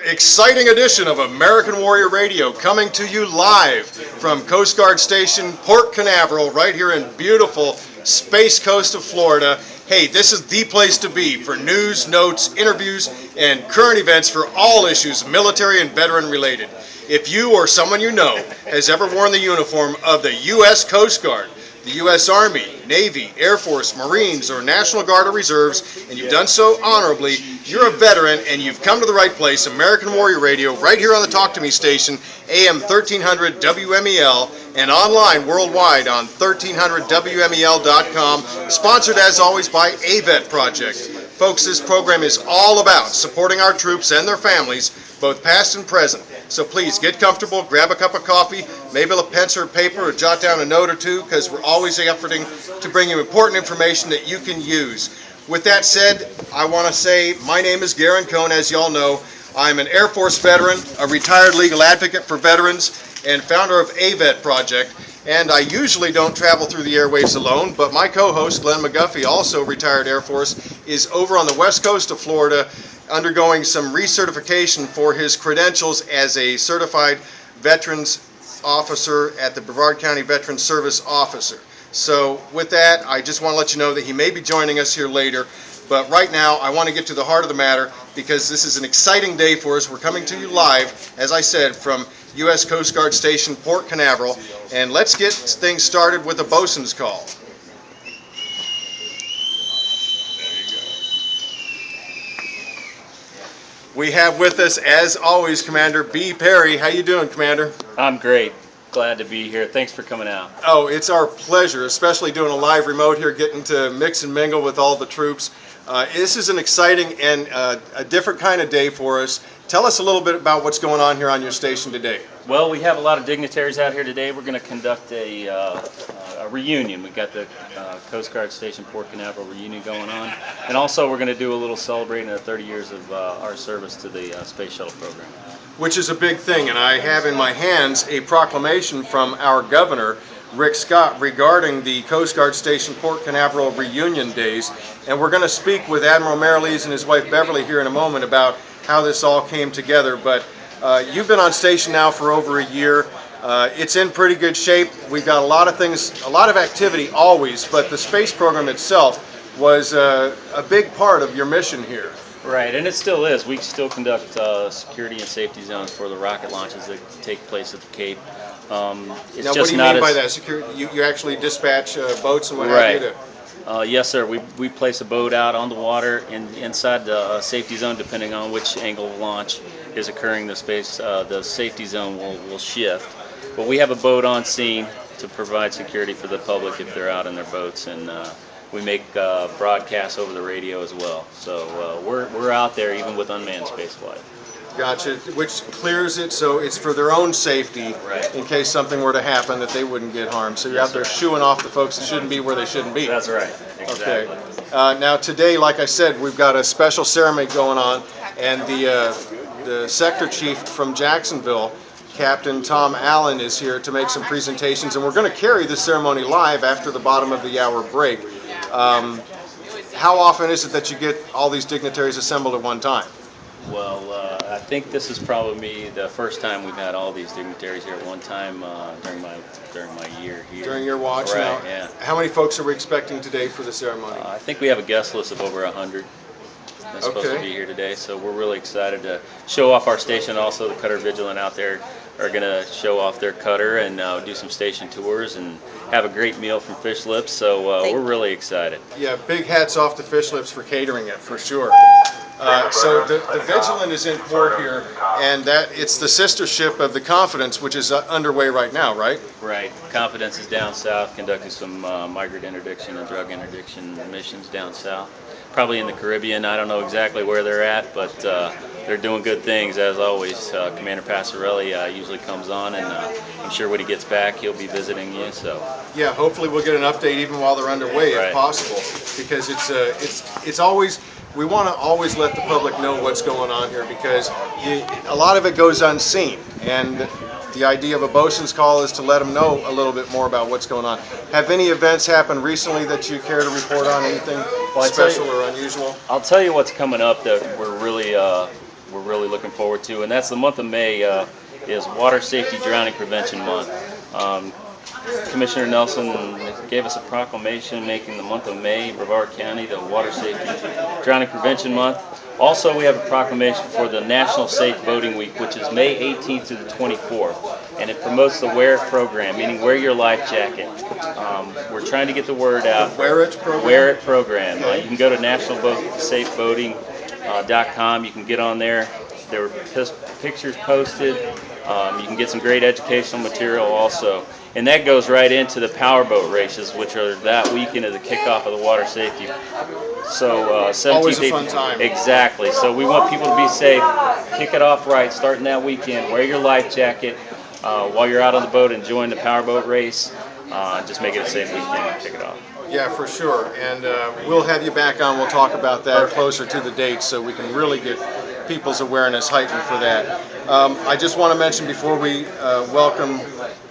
exciting edition of American Warrior Radio coming to you live from Coast Guard Station, Port Canaveral, right here in beautiful Space Coast of Florida. Hey, this is the place to be for news, notes, interviews, and current events for all issues military and veteran related. If you or someone you know has ever worn the uniform of the U.S. Coast Guard, the U.S. Army, Navy, Air Force, Marines, or National Guard or Reserves, and you've done so honorably, you're a veteran and you've come to the right place. American Warrior Radio, right here on the Talk to Me station, AM 1300 WMEL, and online worldwide on 1300WMEL.com, sponsored as always by AVET Project. Folks, this program is all about supporting our troops and their families, both past and present. So please get comfortable, grab a cup of coffee, maybe a pencil or paper, or jot down a note or two, because we're always efforting to bring you important information that you can use. With that said, I want to say my name is Garen Cohn, as you all know. I'm an Air Force veteran, a retired legal advocate for veterans, and founder of AVET Project. And I usually don't travel through the airwaves alone, but my co-host, Glenn McGuffey, also retired Air Force, is over on the west coast of Florida undergoing some recertification for his credentials as a certified veterans officer at the Brevard County Veterans Service Officer. So with that, I just want to let you know that he may be joining us here later. But right now, I want to get to the heart of the matter because this is an exciting day for us. We're coming to you live, as I said, from U.S. Coast Guard Station, Port Canaveral. And let's get things started with a bosun's call. We have with us, as always, Commander B. Perry. How you doing, Commander? I'm great. Glad to be here. Thanks for coming out. Oh, it's our pleasure, especially doing a live remote here, getting to mix and mingle with all the troops. This is an exciting and a different kind of day for us. Tell us a little bit about what's going on here on your station today. Well, we have a lot of dignitaries out here today. We're going to conduct a reunion. We've got the Coast Guard Station Port Canaveral reunion going on. And also we're going to do a little celebrating the 30 years of our service to the Space Shuttle program. Which is a big thing, and I have in my hands a proclamation from our governor, Rick Scott, regarding the Coast Guard Station Port Canaveral reunion days. And we're going to speak with Admiral Merrilees and his wife Beverly here in a moment about how this all came together. But you've been on station now for over a year. It's in pretty good shape. We've got a lot of things, a lot of activity always, but the space program itself was a big part of your mission here. Right, and it still is. We still conduct security and safety zones for the rocket launches that take place at the Cape. Now, what do you mean by that? Security? You actually dispatch boats and what have you to? Yes, sir. We place a boat out on the water inside the safety zone, depending on which angle of launch is occurring. The safety zone will shift. But we have a boat on scene to provide security for the public if they're out in their boats, and we make broadcasts over the radio as well. So we're out there even with unmanned spaceflight. Gotcha, which clears it so it's for their own safety, right, in case something were to happen that they wouldn't get harmed. So you're out there shooing off the folks that shouldn't be where they shouldn't be. That's right, exactly. Okay. Now today, like I said, we've got a special ceremony going on, and the sector chief from Jacksonville, Captain Tom Allen, is here to make some presentations, and we're going to carry this ceremony live after the bottom of the hour break. How often is it that you get all these dignitaries assembled at one time? Well, I think this is probably the first time we've had all these dignitaries here at one time during my year here. During your watch, right? Now, yeah. How many folks are we expecting today for the ceremony? I think we have a guest list of over 100 that's supposed to be here today, so we're really excited to show off our station. Also, the Cutter Vigilant out there are going to show off their cutter and do some station tours and have a great meal from Fish Lips, so we're really excited. Yeah, big hats off to Fish Lips for catering it, for sure. So the Vigilant is in port here, and it's the sister ship of the Confidence, which is underway right now, right? Right. Confidence is down south, conducting some migrant interdiction and drug interdiction missions down south. Probably in the Caribbean. I don't know exactly where they're at, but they're doing good things, as always. Commander Passarelli usually comes on, and I'm sure when he gets back, he'll be visiting you. So yeah, hopefully we'll get an update even while they're underway, if possible, because it's always. We want to always let the public know what's going on here because a lot of it goes unseen, and the idea of a bosun's call is to let them know a little bit more about what's going on. Have any events happened recently that you care to report on, anything special or unusual? I'll tell you what's coming up that we're really we're really looking forward to, and that's the month of May is Water Safety Drowning Prevention Month. Commissioner Nelson gave us a proclamation making the month of May, Brevard County, the Water Safety Drowning Prevention Month. Also, we have a proclamation for the National Safe Boating Week, which is May 18th to the 24th, and it promotes the Wear It program, meaning wear your life jacket. We're trying to get the word out. Wear It program? Wear It program. You can go to nationalsafeboating.com. You can get on there. There were pictures posted. You can get some great educational material also. And that goes right into the powerboat races, which are that weekend of the kickoff of the water safety. So 17th, always a fun time. Exactly. So we want people to be safe. Kick it off right, starting that weekend. Wear your life jacket while you're out on the boat enjoying the powerboat race. Just make it a safe weekend and kick it off. Yeah, for sure. And we'll have you back on. We'll talk about that closer to the date so we can really get people's awareness heightened for that. I just want to mention before we welcome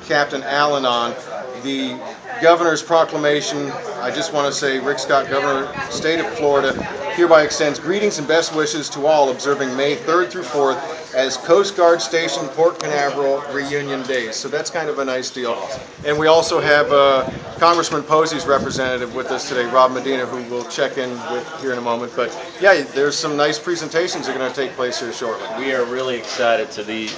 Captain Allen on, the governor's proclamation. I just want to say Rick Scott, Governor of the State of Florida, hereby extends greetings and best wishes to all observing May 3rd through 4th as Coast Guard Station Port Canaveral Reunion Days. So that's kind of a nice deal. And we also have Congressman Posey's representative with us today, Rob Medina, who we'll check in with here in a moment. But yeah, there's some nice presentations that are going to take place here shortly. We are really excited to these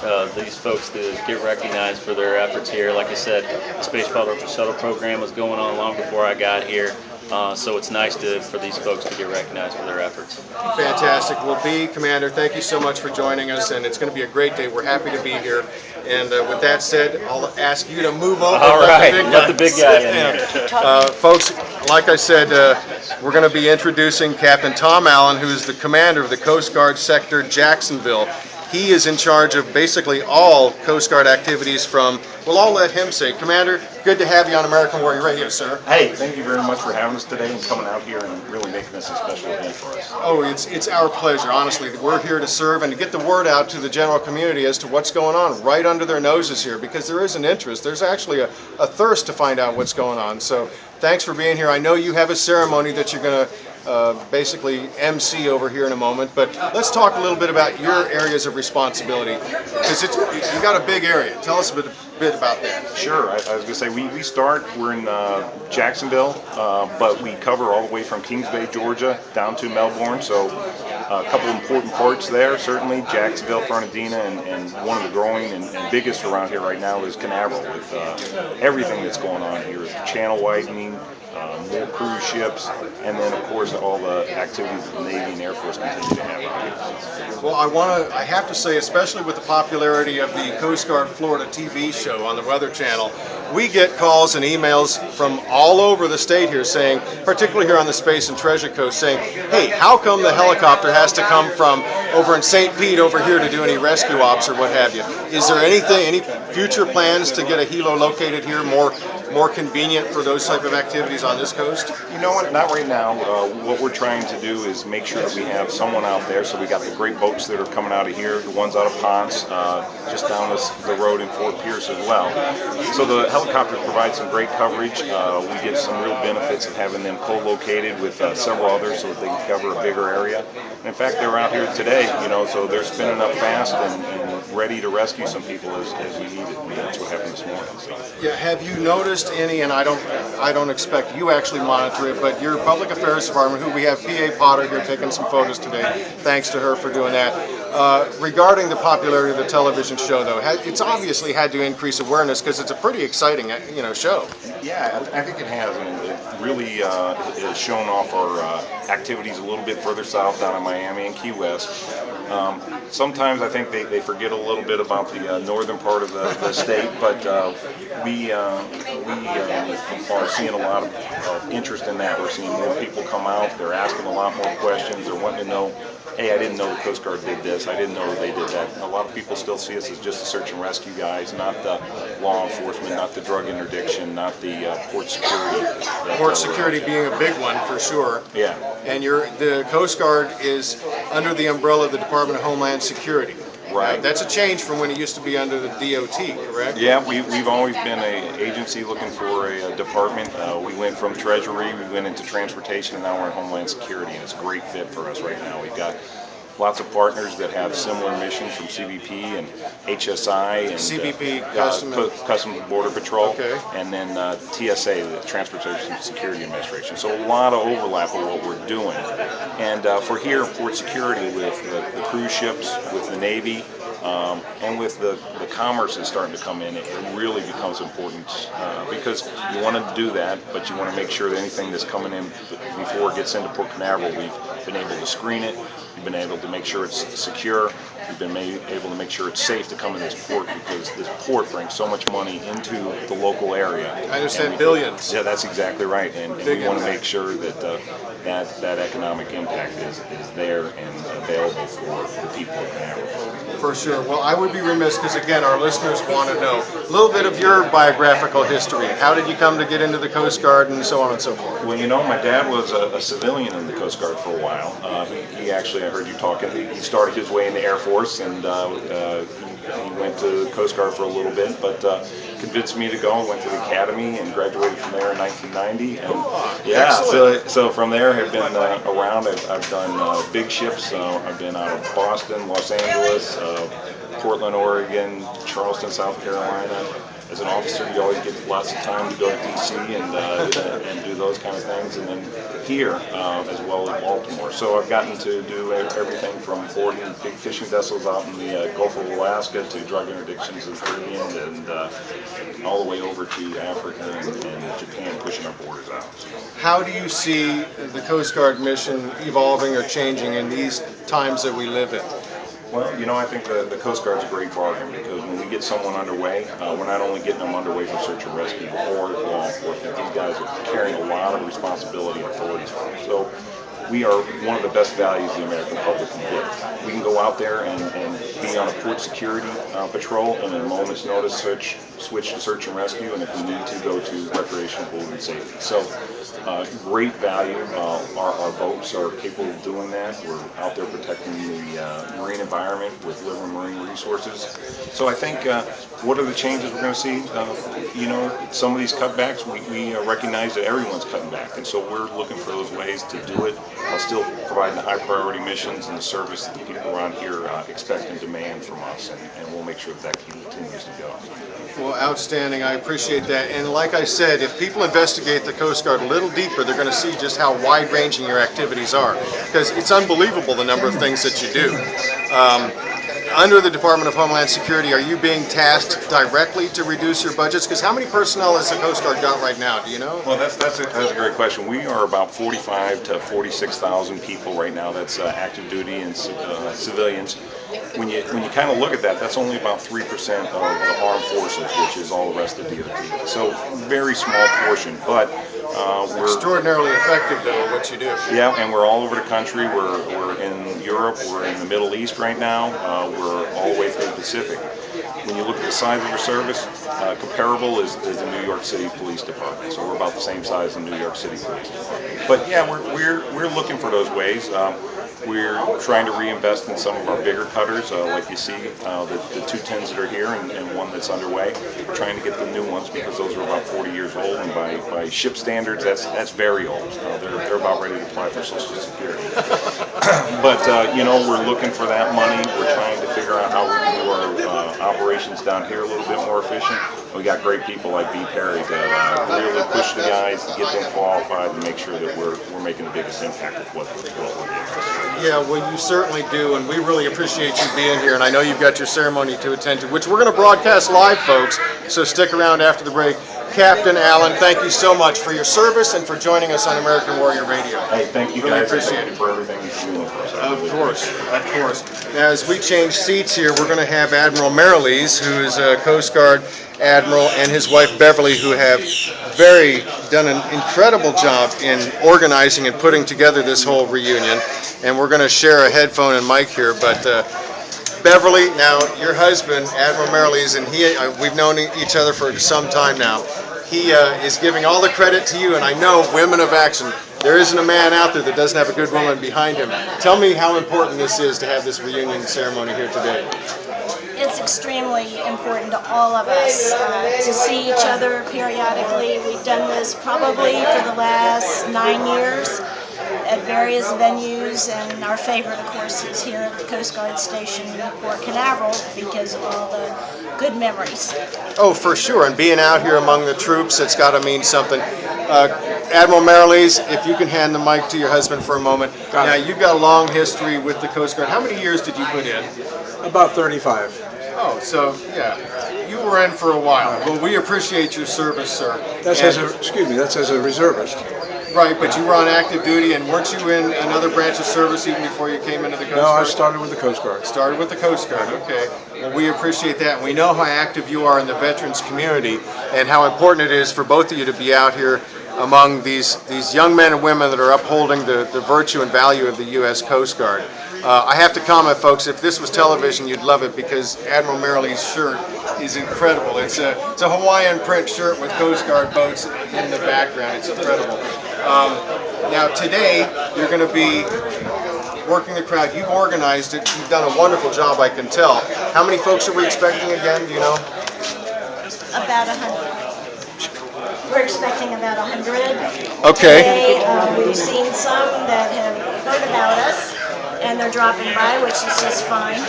folks to get recognized for their efforts here. Like I said, the Space Shuttle program was going on long before I got here. So it's nice for these folks to get recognized for their efforts. Fantastic. Well, B, Commander, thank you so much for joining us, and it's going to be a great day. We're happy to be here. And with that said, I'll ask you to move over. All right, let the big guy in here. Folks, like I said, we're going to be introducing Captain Tom Allen, who is the commander of the Coast Guard Sector Jacksonville. He is in charge of basically all Coast Guard activities from, well, I'll let him say. Commander, good to have you on American Warrior Radio, sir. Hey, thank you very much for having us today and coming out here and really making this a special event for us. Oh, it's our pleasure, honestly. We're here to serve and to get the word out to the general community as to what's going on right under their noses here, because there is an interest. There's actually a thirst to find out what's going on. So thanks for being here. I know you have a ceremony that you're going to basically MC over here in a moment, but let's talk a little bit about your areas of responsibility, because you got a big area. Tell us a bit about that. Sure. I was going to say we're in Jacksonville, but we cover all the way from Kings Bay, Georgia, down to Melbourne. So a couple important ports there, certainly Jacksonville, Fernandina, and one of the growing and biggest around here right now is Canaveral, with everything that's going on here, channel widening, more cruise ships, and then of course all the activities that the Navy and Air Force continue to have out here. Well, I have to say, especially with the popularity of the Coast Guard Florida TV show on the Weather Channel, we get calls and emails from all over the state here saying, particularly here on the Space and Treasure Coast, saying, hey, how come the helicopter has to come from over in St. Pete over here to do any rescue ops or what have you? Is there any future plans to get a helo located here more convenient for those type of activities on this coast? You know what, not right now. What we're trying to do is make sure that we have someone out there. So we got the great boats that are coming out of here, the ones out of Ponce, just down the road in Fort Pierce as well. So the helicopters provide some great coverage. We get some real benefits of having them co-located with several others so that they can cover a bigger area. And in fact, they're out here today, so they're spinning up fast and ready to rescue some people as we need it. And that's what happened this morning. So. Yeah, have you noticed any, and I don't expect you actually monitor it, but your Public Affairs Department, who we have P.A. Potter here taking some photos today, thanks to her for doing that. Regarding the popularity of the television show, though, it's obviously had to increase awareness because it's a pretty exciting, show. Yeah, I think it has, and it really has shown off our activities a little bit further south down in Miami and Key West. Sometimes I think they forget a little bit about the northern part of the state, but we are seeing a lot of interest in that. We're seeing more people come out. They're asking a lot more questions. They're wanting to know, hey, I didn't know the Coast Guard did this. I didn't know that they did that. A lot of people still see us as just the search and rescue guys, not the law enforcement, not the drug interdiction, not the port security. Port security being a big one for sure. Yeah. And the Coast Guard is under the umbrella of the Department of Homeland Security. Right. That's a change from when it used to be under the DOT, correct? Yeah, we've always been an agency looking for a department. We went from Treasury, we went into Transportation, and now we're in Homeland Security, and it's a great fit for us right now. We've got lots of partners that have similar missions from CBP and HSI and CBP, Customs and Border Patrol, Okay. and then TSA, the Transportation Security Administration. So a lot of overlap of what we're doing. And for here, port security with the cruise ships, with the Navy, and with the commerce that's starting to come in, it really becomes important because you want to do that, but you want to make sure that anything that's coming in before it gets into Port Canaveral, we've been able to screen it, we've been able to make sure it's secure, we've been able to make sure it's safe to come in this port because this port brings so much money into the local area. I understand billions. Yeah, that's exactly right, and we want to impact. make sure that that economic impact is there and available for the people of Canaveral. For sure. Well, I would be remiss because, again, our listeners want to know a little bit of your biographical history. How did you come to get into the Coast Guard and so on and so forth? Well, you know, my dad was a civilian in the Coast Guard for a while. He actually, I heard you talking, he started his way in the Air Force and he went to the Coast Guard for a little bit, but convinced me to go. Went to the academy and graduated from there in 1990. And yeah, so from there I've been around. I've done big ships. I've been out of Boston, Los Angeles, Portland, Oregon, Charleston, South Carolina. As an officer, you always get lots of time to go to DC and do those kind of things, and then here as well as Baltimore. So I've gotten to do everything from boarding big fishing vessels out in the Gulf of Alaska to drug interdictions in the Caribbean and all the way over to Africa and Japan, pushing our borders out. How do you see the Coast Guard mission evolving or changing in these times that we live in? Well, you know, I think the Coast Guard's a great bargain because when we get someone underway, we're not only getting them underway for search and rescue or law enforcement. These guys are carrying a lot of responsibility and authority. So we are one of the best values the American public can get. We can go out there and be on a port security patrol and at a moment's notice switch to search and rescue, and if we need to, go to recreational boat and safety. So great value. Our boats are capable of doing that. We're out there protecting the marine environment with living marine resources. So I think what are the changes we're going to see? You know, some of these cutbacks, we recognize that everyone's cutting back, and so we're looking for those ways to do it while still providing the high priority missions and the service that the people around here expect and demand from us, and we'll make sure that continues to go. Well, outstanding. I appreciate that. And like I said, if people investigate the Coast Guard a little deeper, they're going to see just how wide-ranging your activities are. Because it's unbelievable the number of things that you do. Under the Department of Homeland Security, are you being tasked directly to reduce your budgets? Because how many personnel has the Coast Guard got right now? Do you know? Well, that's a great question. We are about 45 to 46,000 people right now. That's active duty and civilians. When you kind of look at that, that's only about 3% of the armed forces, which is all the rest of DOT. So very small portion, but we're extraordinarily effective though at what you do. Yeah, and we're all over the country. We're in Europe. We're in the Middle East right now. We're all the way through the Pacific. When you look at the size of our service, comparable is the New York City Police Department. So we're about the same size as the New York City Police. But yeah, we're looking for those ways. We're trying to reinvest in some of our bigger cutters, like you see, the 210s that are here and one that's underway. We're trying to get the new ones because those are about 40 years old, and by ship standards, that's very old. They're about ready to apply for Social Security. But you know, we're looking for that money. We're trying to figure out how we can do our operations down here a little bit more efficient. We got great people like B. Perry that really push the guys to get them qualified and make sure that we're making the biggest impact with what we're doing. Yeah, well, you certainly do, and we really appreciate you being here. And I know you've got your ceremony to attend to, which we're going to broadcast live, folks. So stick around after the break. Captain Allen, thank you so much for your service and for joining us on American Warrior Radio. Hey, thank you really guys. Appreciate it for everything you're doing for us. Of course. Now, as we change seats here, we're going to have Admiral Merrilees, who is a Coast Guard Admiral, and his wife Beverly, who have done an incredible job in organizing and putting together this whole reunion. And we're going to share a headphone and mic here, but Beverly, now your husband, Admiral Merrilees, and we've known each other for some time now. He is giving all the credit to you, and I know women of action. There isn't a man out there that doesn't have a good woman behind him. Tell me how important this is to have this reunion ceremony here today. It's extremely important to all of us to see each other periodically. We've done this probably for the last 9 years. at various venues, and our favorite, of course, is here at the Coast Guard Station in Port Canaveral because of all the good memories. Oh, for sure. And being out here among the troops, it's got to mean something. Admiral Marilees, if you can hand the mic to your husband for a moment. Now, you've got a long history with the Coast Guard. How many years did you put in? About 35. Oh, so, yeah, you were in for a while. Well, we appreciate your service, sir. That's as a reservist. Right, but you were on active duty, and weren't you in another branch of service even before you came into the Coast Guard? No, I started with the Coast Guard. Started with the Coast Guard, okay. Well, we appreciate that. We know how active you are in the veterans community and how important it is for both of you to be out here among these young men and women that are upholding the virtue and value of the U.S. Coast Guard. I have to comment, folks, if this was television, you'd love it because Admiral Marilees' shirt is incredible. It's a Hawaiian print shirt with Coast Guard boats in the background. It's incredible. Now, today, you're going to be working the crowd. You've organized it. You've done a wonderful job, I can tell. How many folks are we expecting again? Do you know? About 100. We're expecting about 100. Okay. Today, we've seen some that have heard about us, and they're dropping by, which is just fine.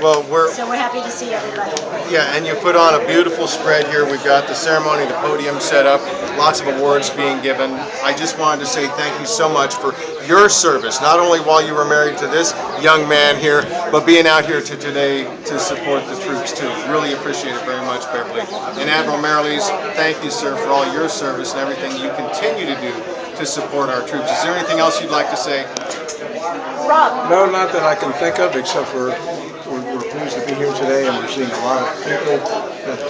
Well, So we're happy to see everybody. yeah, and you put on a beautiful spread here. We've got the ceremony, the podium set up, lots of awards being given. I just wanted to say thank you so much for your service, not only while you were married to this young man here, but being out here today to support the troops too. Really appreciate it very much, Beverly. And Admiral Marilees, thank you, sir, for all your service and everything you continue to do to support our troops. Is there anything else you'd like to say? Rob. No, not that I can think of, except for we're pleased to be here today, and we're seeing a lot of people that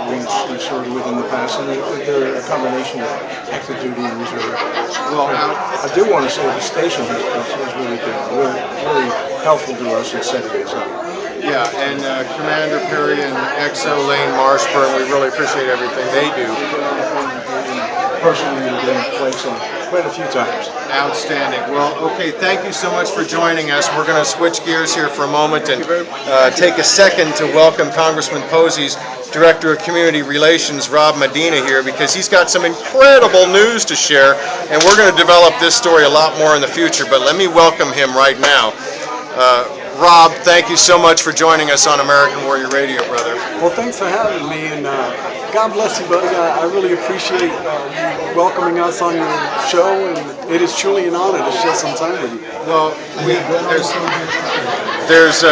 we served with in the past, and they're a combination of active duty and reserve. Well, I do want to say the station has really been really helpful to us in setting this up. yeah, and Commander Perry and XO Lane Marshburn, we really appreciate everything they do. Personally, we've been in place on quite a few times. Outstanding. Well, okay, thank you so much for joining us. We're going to switch gears here for a moment and take a second to welcome Congressman Posey's Director of Community Relations, Rob Medina, here because he's got some incredible news to share, and we're going to develop this story a lot more in the future, but let me welcome him right now. Rob, thank you so much for joining us on American Warrior Radio, brother. Well, thanks for having me, and God bless you, buddy. I really appreciate you welcoming us on your show, and it is truly an honor to share some time with you. Well, there's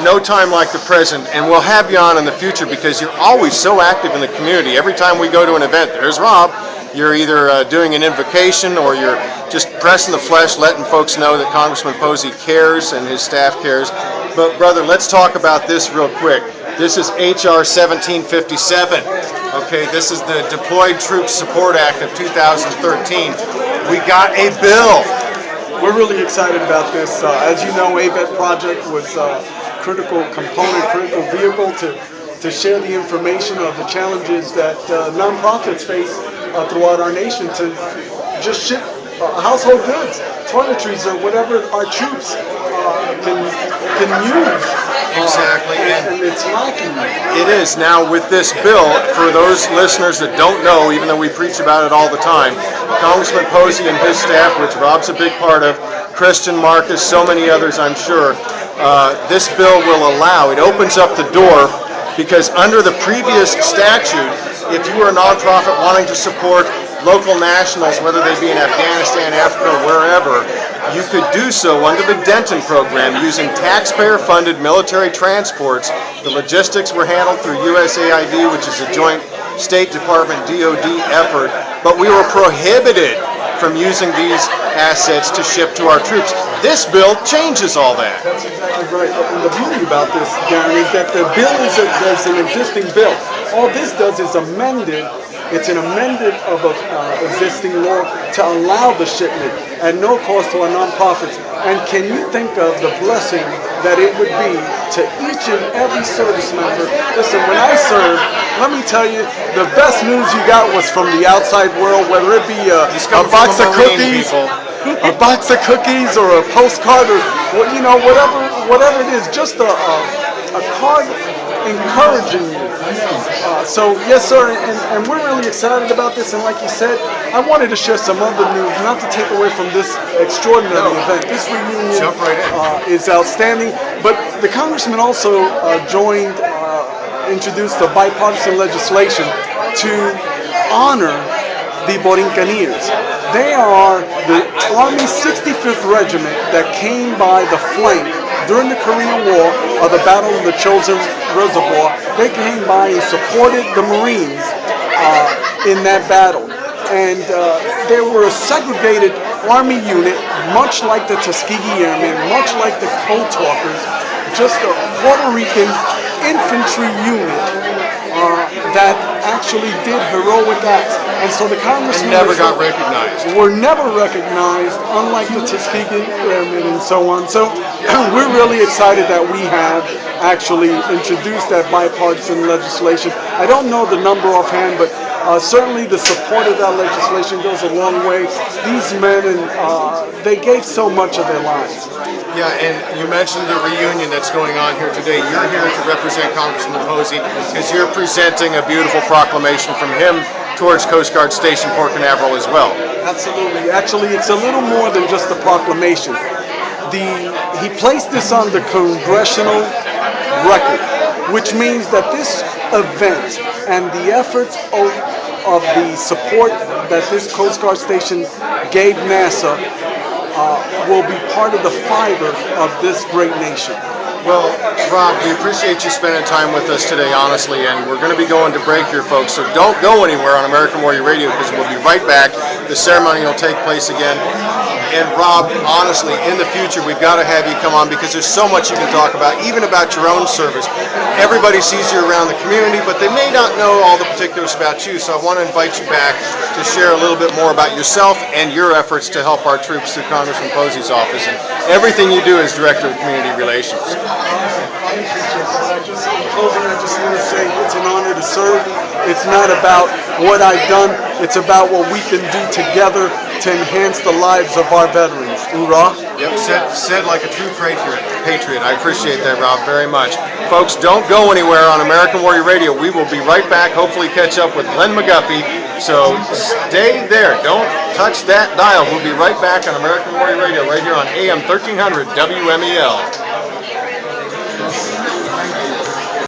no time like the present, and we'll have you on in the future because you're always so active in the community. Every time we go to an event, there's Rob. You're either doing an invocation or you're just pressing the flesh, letting folks know that Congressman Posey cares and his staff cares. But, brother, let's talk about this real quick. This is H.R. 1757. Okay, this is the Deployed Troops Support Act of 2013. We got a bill. We're really excited about this. As you know, AVET Project was a critical component, critical vehicle to share the information of the challenges that nonprofits face throughout our nation to just ship household goods, toiletries, or whatever our troops can use. Exactly. And it's lacking. It is. Now, with this bill, for those listeners that don't know, even though we preach about it all the time, Congressman Posey and his staff, which Rob's a big part of, Christian, Marcus, so many others, I'm sure, this bill will allow, it opens up the door, because under the previous statute, if you were a nonprofit wanting to support local nationals, whether they be in Afghanistan, Africa, or wherever, you could do so under the Denton program using taxpayer-funded military transports. The logistics were handled through USAID, which is a joint State Department DoD effort, but we were prohibited from using these assets to ship to our troops. This bill changes all that. That's exactly right. And the beauty about this, Darren, is that the bill there's an existing bill. All this does is amend it. It's an amendment of an existing law to allow the shipment at no cost to our nonprofits. And can you think of the blessing that it would be to each and every service member? Listen, when I served, let me tell you, the best news you got was from the outside world, whether it be a box of cookies, a box of cookies, or a postcard, or whatever it is. Just a card encouraging you. So yes, sir, and we're really excited about this. And like you said, I wanted to share some other news, not to take away from this extraordinary event. This reunion Jump right in. is outstanding. But the congressman also introduced a bipartisan legislation to honor the Borincaneers. They are the Army 65th Regiment that came by the flank during the Korean War or the Battle of the Chosin Reservoir. They came by and supported the Marines in that battle. And they were a segregated Army unit, much like the Tuskegee Airmen, much like the Code Talkers, just a Puerto Rican infantry unit that actually did heroic acts. And so the congressman Never got recognized. were never recognized, unlike the Tuskegee Airmen and so on. So we're really excited that we have actually introduced that bipartisan legislation. I don't know the number offhand, but certainly the support of that legislation goes a long way. These men, they gave so much of their lives. Yeah, and you mentioned the reunion that's going on here today. You're here to represent Congressman Posey because you're presenting a beautiful proclamation from him towards Coast Guard Station Port Canaveral as well. Absolutely. Actually, it's a little more than just a proclamation. He placed this on the congressional record, which means that this event and the efforts of the support that this Coast Guard station gave NASA will be part of the fiber of this great nation. Well, Rob, we appreciate you spending time with us today, honestly, and we're going to be going to break here, folks, so don't go anywhere on American Warrior Radio because we'll be right back. The ceremony will take place again. And Rob, honestly, in the future, we've got to have you come on because there's so much you can talk about, even about your own service. Everybody sees you around the community, but they may not know all the particulars about you, so I want to invite you back to share a little bit more about yourself and your efforts to help our troops through Congressman Posey's office. And everything you do is Director of Community Relations. In closing, I just want to say it's an honor to serve. It's not about what I've done. It's about what we can do together to enhance the lives of our veterans. Hoorah! Yep, said like a true patriot. I appreciate that, Rob, very much. Folks, don't go anywhere on American Warrior Radio. We will be right back, hopefully catch up with Len McGuffey. So stay there. Don't touch that dial. We'll be right back on American Warrior Radio right here on AM 1300 WMEL.